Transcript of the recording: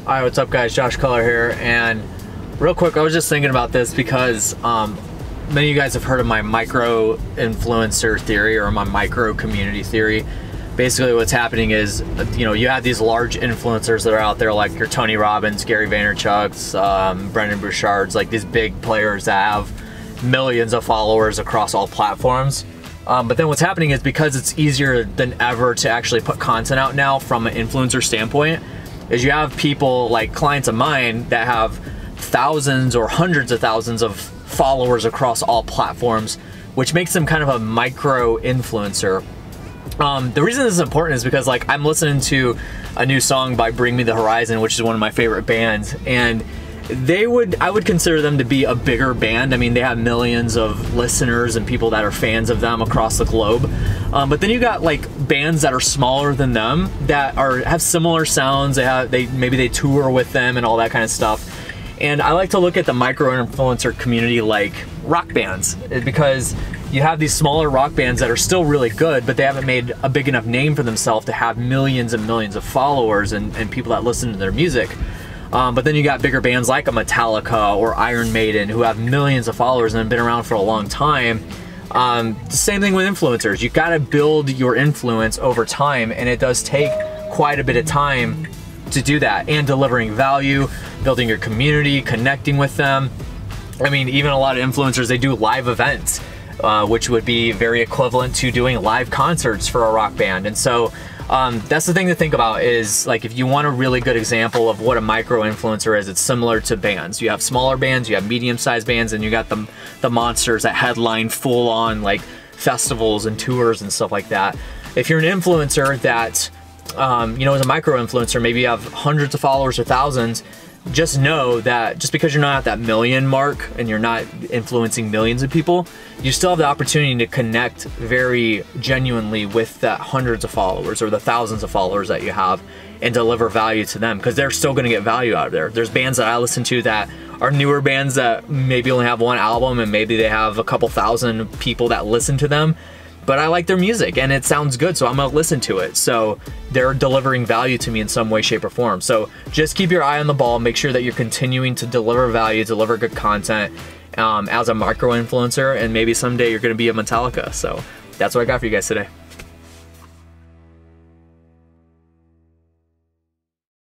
Alright, what's up guys? Josh Culler here, and real quick, I was just thinking about this because many of you guys have heard of my micro influencer theory or my micro community theory. Basically what's happening is, you have these large influencers that are out there like your Tony Robbins, Gary Vaynerchuk's, Brendon Burchard's, like these big players that have millions of followers across all platforms. But then what's happening is, because it's easier than ever to actually put content out now from an influencer standpoint, is you have people like clients of mine that have thousands or hundreds of thousands of followers across all platforms, which makes them kind of a micro influencer. The reason this is important is because, like, I'm listening to a new song by Bring Me the Horizon, which is one of my favorite bands, and I would consider them to be a bigger band. I mean, they have millions of listeners and people that are fans of them across the globe. But then you got like bands that are smaller than them that have similar sounds. Maybe they tour with them and all that kind of stuff. And I like to look at the micro influencer community like rock bands, because you have these smaller rock bands that are still really good, but they haven't made a big enough name for themselves to have millions and millions of followers and people that listen to their music. But then you got bigger bands like a Metallica or Iron Maiden who have millions of followers and have been around for a long time. Same thing with influencers. You gotta build your influence over time, and it does take quite a bit of time to do that, and delivering value, building your community, connecting with them. I mean, even a lot of influencers, they do live events, which would be very equivalent to doing live concerts for a rock band. And so that's the thing to think about, is like, if you want a really good example of what a micro influencer is, it's similar to bands. You have smaller bands, you have medium-sized bands, and you got the monsters that headline full-on like festivals and tours and stuff like that. If you're an influencer that as a micro influencer, maybe you have hundreds of followers or thousands, just know that just because you're not at that million mark and you're not influencing millions of people, you still have the opportunity to connect very genuinely with that hundreds of followers or the thousands of followers that you have, and deliver value to them, because they're still going to get value out of there. There's bands that I listen to that are newer bands that maybe only have one album and maybe they have a couple thousand people that listen to them, but I like their music and it sounds good, so I'm gonna listen to it. So they're delivering value to me in some way, shape, or form. So just keep your eye on the ball, make sure that you're continuing to deliver value, deliver good content as a micro influencer, and maybe someday you're gonna be a Metallica. So that's what I got for you guys today.